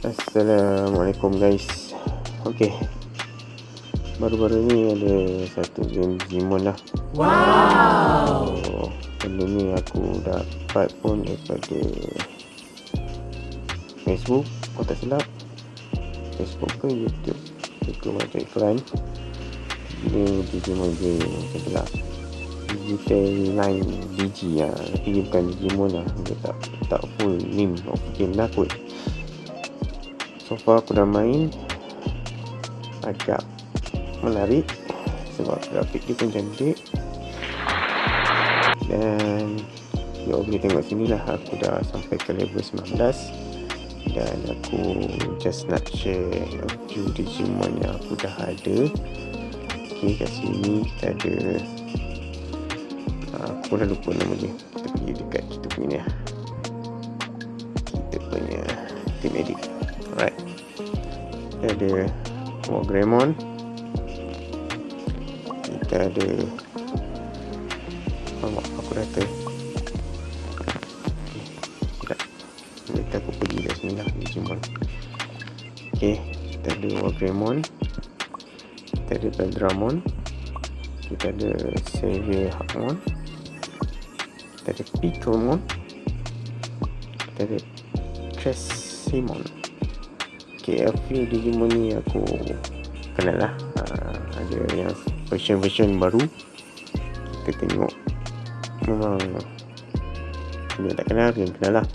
Assalamualaikum guys. Okay, baru-baru ni ada satu game Digimon lah. Wow. So, benda ni aku dapat pun daripada Facebook, kalau tak silap. Facebook ke YouTube, aku macam iklan. Ini Digimon game macam tu lah, Digital Line Digi lah. Tapi dia bukan Digimon lah, dia tak full name of game lah kot. So far aku dah main, agak menarik sebab grafik dia pun cantik. Dan ya, boleh tengok sini lah, aku dah sampai ke level 19. Dan aku just nak share a few Digimon yang aku dah ada. Okay, kat sini kita ada, aku dah lupa nama dia, kita pergi dekat kita punya ni lah, kita punya team edit. Alright, kita ada Wargreymon, kita ada aku rata kita aku pergi kat sini lah, Digimon. Okay, kita ada Wargreymon, kita ada Beldramon, kita ada Xavier Hakmon, kita ada Picromon, kita ada Tresimon. Okay, a few Digimon ni aku kenal lah. Ada yang version baru kita tengok memang dia tak kenal, dia kenal lah.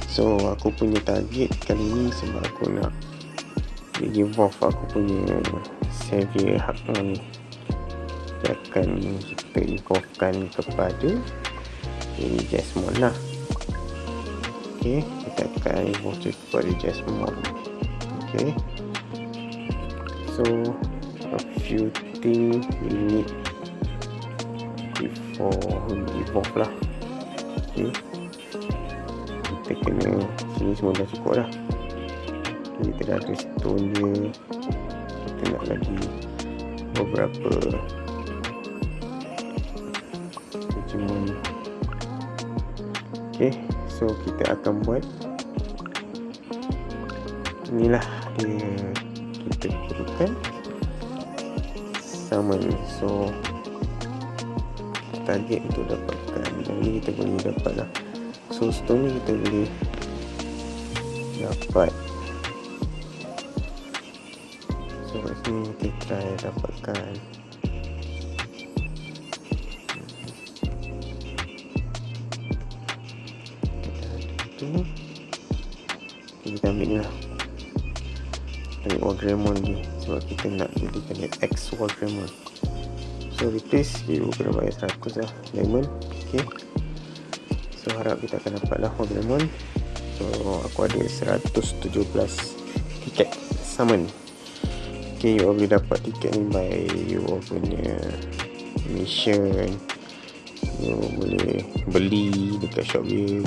So aku punya target kali ni sebab aku nak evolve aku punya Xavier Hakmon ni. Dia akan kita evolvekan kepada Jasmine lah. Okay, kita akan evolve kepada Jasmine. Okay, so a few things we need before we evolve lah. Okay, kita kena, sini semua dah cukup lah. Kita dah ada stone dia, kita nak lagi beberapa Digimon. Okay, so kita akan buat inilah dia, kita perlukan summon. So target untuk dapatkan yang ni kita boleh dapat lah. So stone ni kita boleh dapat. So kat sini kita try dapatkan kita ambil ni lah, ambil Wargreymon ni sebab kita nak jadikan X Wargreymon. So replace you kena bayar 100 lah diamond. Okay, so harap kita akan dapat lah Wargreymon. So aku ada 117 tiket summon. Okay, you boleh dapat tiket ni by you punya mission, you boleh beli dekat shop dia.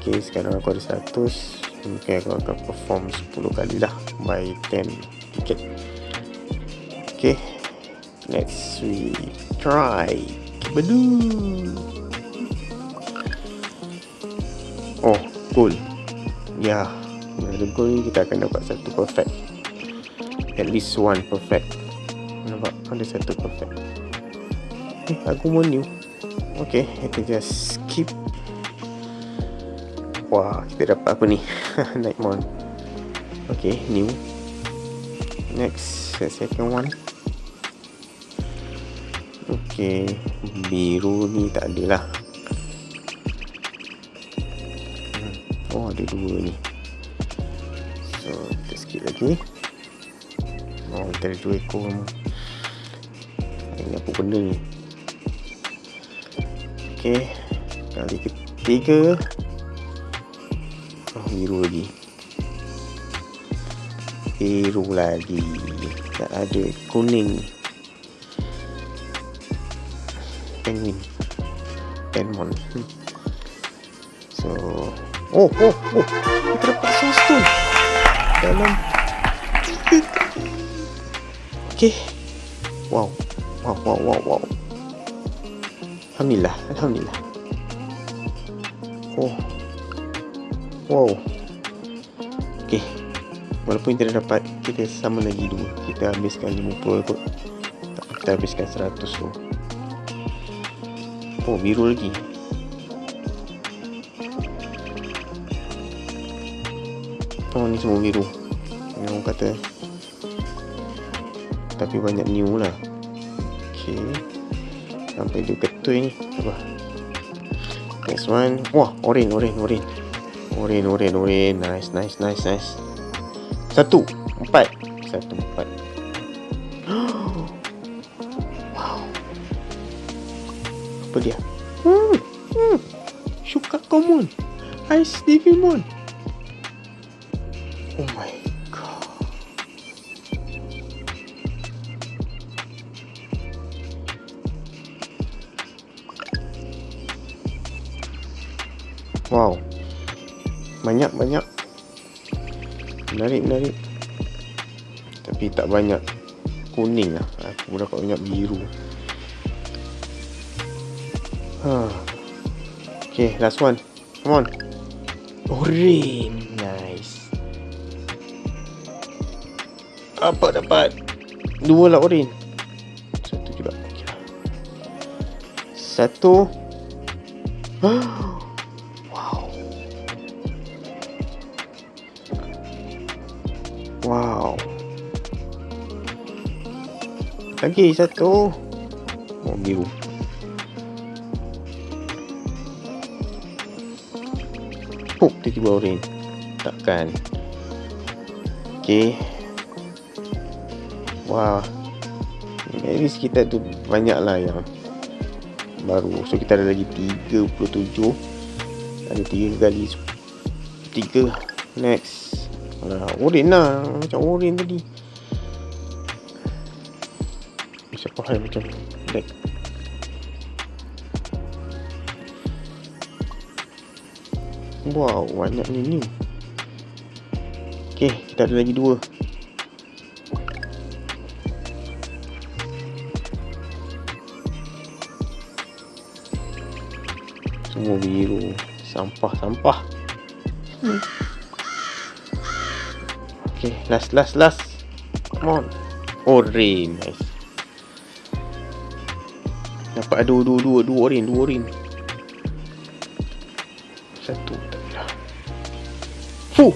Okay, sekarang aku ada 100, mungkin aku akan perform 10 kali lah by 10 tiket. Okay, let's try. Badoo. Oh, gold. Ya, ada gold ni kita akan dapat satu perfect, at least one perfect. Nampak ada satu perfect. Aku mau new. Okay, kita just skip. Wah, kita dapat apa ni? Nightmon. Okay, new. Next, second one. Okay, biru ni tak ada lah. Oh, ada dua ni. So, kita skip lagi. Oh, kita ada 2 ekor. Ini apa benda ni? Okay, kali ketiga. Oh, biru lagi. Biru lagi. Tak ada kuning. Penguin. Penmon. So, oh, kita dapat soulstone dalam. Okay. Wow. Alhamdulillah. Oh. Wow. Okay, walaupun kita dah dapat, kita sama lagi 2. Kita habiskan 50 kot. Kita habiskan 100 tu. Oh, biru lagi. Oh, ni semua biru. Ni orang kata. Tapi banyak new lah. Okay, sampai dia ketui ni. Apa? Next one. Wah, orange. Nice. 1, 4. 1, 4. Wow. Apa dia? Shuka common. Ice Digimon. Oh my god. Wow. Banyak. Menarik. Tapi tak banyak kuning lah. Aku dapat banyak biru. Okay, last one. Come on. Orange. Nice. Apa dapat? 2 lah orange. 1 juga. Okay lah. 1. Wow. Lagi 1. Oh, biru. Tiba-tiba orange. Takkan. Okay. Wah. At least kita tu banyak lah yang baru. So kita ada lagi 37. Ada 3 kali 3. Next. Orange lah. Macam orange tadi. Siapa hal macam black. Wow, banyak ni. Okay, kita ada lagi 2. Semua biru. Sampah. Okay, last. Come on. Orange, nice. Dapat ada 2 orange. 1 tak lah. Oh,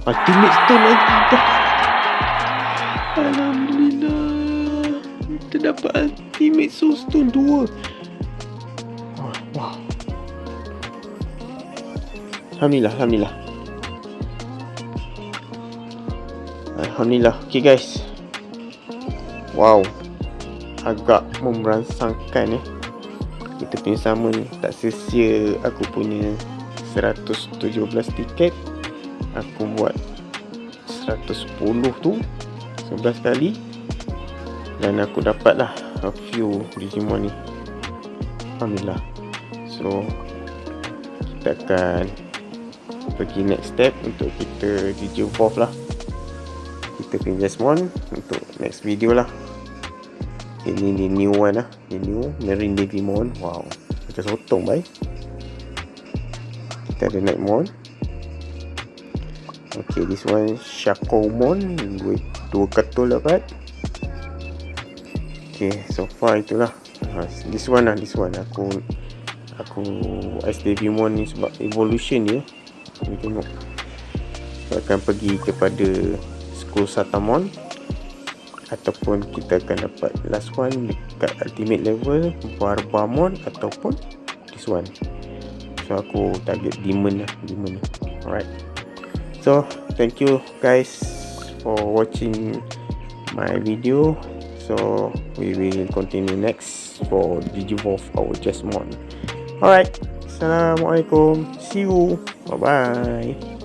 ultimate stone lagi. Alhamdulillah. Kita dapat ultimate soul stone 2. Wah. Alhamdulillah. Okay guys. Wow. Agak memberansangkan kita punya sama ni. Tak sia-sia aku punya 117 tiket. Aku buat 110 tu 11 kali. Dan aku dapat lah a few Digimon ni. Alhamdulillah. So kita akan pergi next step untuk kita Digivolve lah. Kita punya Jasmine untuk next video lah. Ini new one lah. Ini new Marine Digimon. Wow, macam sotong baik. Kita ada Nightmon. Okay, this one Shakomon. Dua ketul dapat. Okay, so far itulah. This one Aku Ice Digimon ni sebab evolution dia. Kita tengok. Kita akan pergi kepada School Satamon, ataupun kita akan dapat last one dekat ultimate level Barbamon, ataupun this one. So aku target demon lah. Alright, so thank you guys for watching my video. So we will continue next for Digivolve our Jasmine. Alright, Assalamualaikum, see you, bye bye.